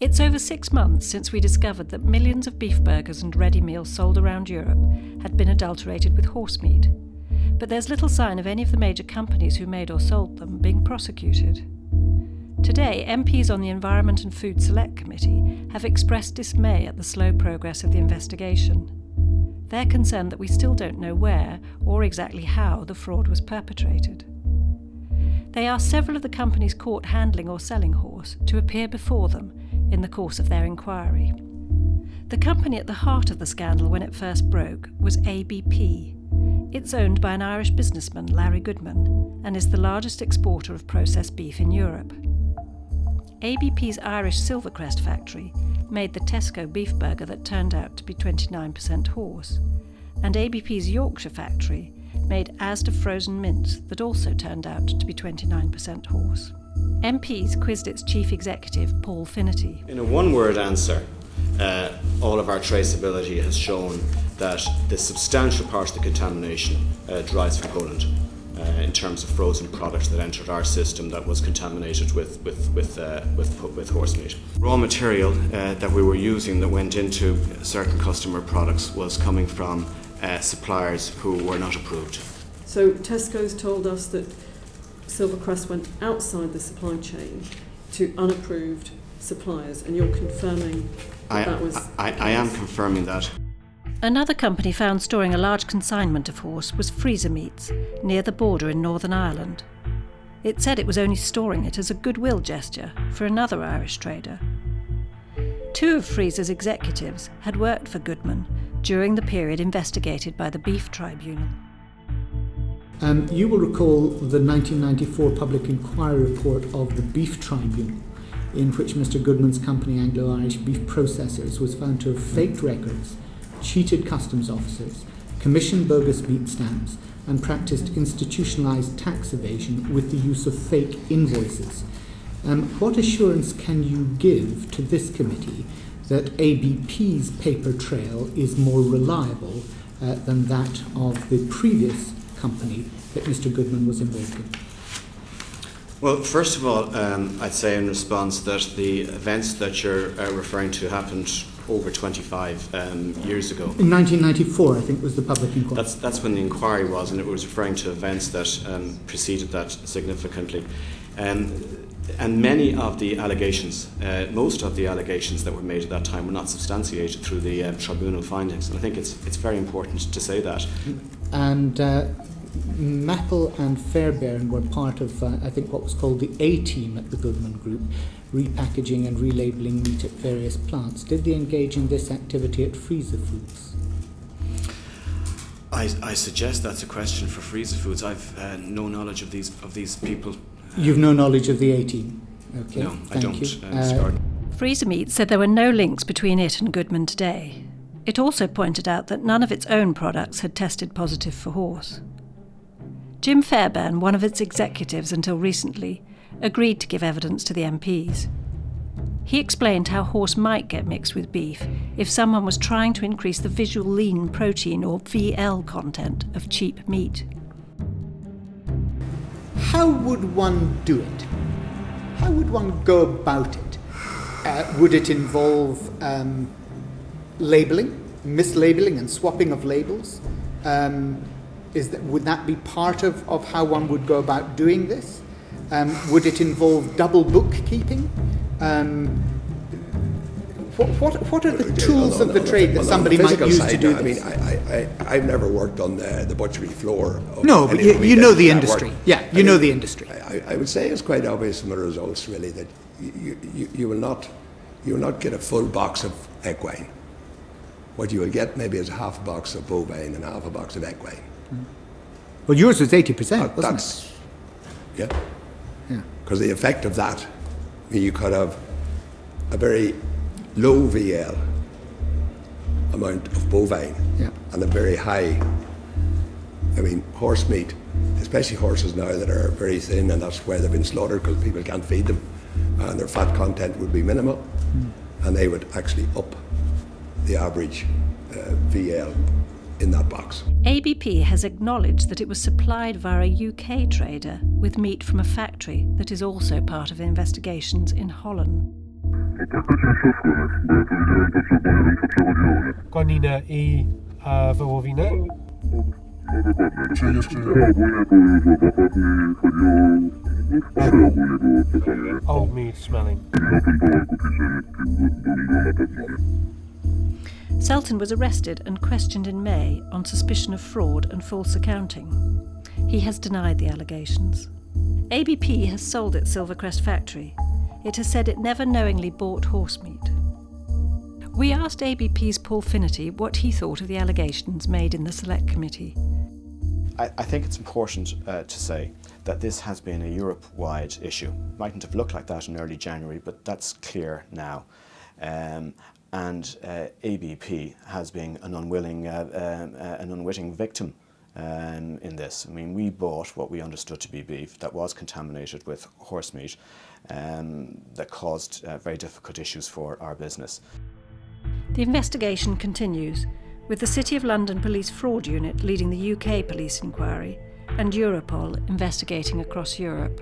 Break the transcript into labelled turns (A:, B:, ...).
A: It's over 6 months since we discovered that millions of beef burgers and ready meals sold around Europe had been adulterated with horse meat. But there's little sign of any of the major companies who made or sold them being prosecuted. Today, MPs on the Environment and Food Select Committee have expressed dismay at the slow progress of the investigation. They're concerned that we still don't know where or exactly how the fraud was perpetrated. They asked several of the companies caught handling or selling horse to appear before them in the course of their inquiry. The company at the heart of the scandal when it first broke was ABP. It's owned by an Irish businessman, Larry Goodman, and is the largest exporter of processed beef in Europe. ABP's Irish Silvercrest factory made the Tesco beef burger that turned out to be 29% horse, and ABP's Yorkshire factory made Asda frozen mince that also turned out to be 29% horse. MPs quizzed its chief executive, Paul Finnerty.
B: In a one-word answer, all of our traceability has shown that the substantial part of the contamination derives from Poland in terms of frozen products that entered our system that was contaminated with horse meat. Raw material that we were using that went into certain customer products was coming from suppliers who were not approved.
C: So Tesco's told us that Silvercrest went outside the supply chain to unapproved suppliers, and you're confirming that was the case?
B: I am confirming that.
A: Another company found storing a large consignment of horse was Freeza Meats, near the border in Northern Ireland. It said it was only storing it as a goodwill gesture for another Irish trader. 2 of Freeza's executives had worked for Goodman during the period investigated by the Beef Tribunal.
D: You will recall the 1994 public inquiry report of the Beef Tribunal, in which Mr Goodman's company, Anglo-Irish Beef Processors, was found to have faked records, cheated customs officers, commissioned bogus meat stamps, and practiced institutionalised tax evasion with the use of fake invoices. What assurance can you give to this committee that ABP's paper trail is more reliable than that of the previous company that Mr Goodman was involved in?
B: Well, first of all, I'd say in response that the events that you're referring to happened over 25 years ago.
D: In 1994, I think, was the public inquiry.
B: That's when the inquiry was, and it was referring to events that preceded that significantly. And many of the allegations, most of the allegations that were made at that time were not substantiated through the tribunal findings. And I think it's very important to say that. And
D: Mackle and Fairbairn were part of, I think, what was called the A-team at the Goodman Group, repackaging and relabelling meat at various plants. Did they engage in this activity at Freeza Foods?
B: I suggest that's a question for Freeza Foods. I've no knowledge of these people.
D: You've no knowledge of the A-team? Okay,
B: no, I don't.
A: Freeza Meats said there were no links between it and Goodman today. It also pointed out that none of its own products had tested positive for horse. Jim Fairbairn, one of its executives until recently, agreed to give evidence to the MPs. He explained how horse might get mixed with beef if someone was trying to increase the visual lean protein or VL content of cheap meat.
D: How would one do it? How would one go about it? Would it involve labelling, mislabelling and swapping of labels? Would that be part of how one would go about doing this? Would it involve double bookkeeping? What are the tools of the trade that somebody might use to do this?
E: I've never worked on the butchery floor.
D: No, but you know the industry. Yeah, you know the industry.
E: I would say it's quite obvious from the results, really, that you will not get a full box of equine. What you will get maybe is half a box of bovine and half a box of equine.
D: Well, yours was 80%, wasn't it?
E: Yeah. Because the effect of that, you could have a very low VL amount of bovine and a very high, horse meat, especially horses now that are very thin, and that's why they've been slaughtered, because people can't feed them, and their fat content would be minimal, and they would actually up the average VL in that box.
A: ABP has acknowledged that it was supplied via a UK trader with meat from a factory that is also part of investigations in Holland.
F: Konina I wołowinę? Old meat smelling.
A: Selton was arrested and questioned in May on suspicion of fraud and false accounting. He has denied the allegations. ABP has sold its Silvercrest factory. It has said it never knowingly bought horsemeat. We asked ABP's Paul Finnerty what he thought of the allegations made in the Select Committee.
B: I think it's important to say that this has been a Europe-wide issue. Mightn't have looked like that in early January, but that's clear now. And ABP has been an unwitting victim in this. I mean, we bought what we understood to be beef that was contaminated with horsemeat that caused very difficult issues for our business.
A: The investigation continues, with the City of London Police Fraud Unit leading the UK police inquiry and Europol investigating across Europe.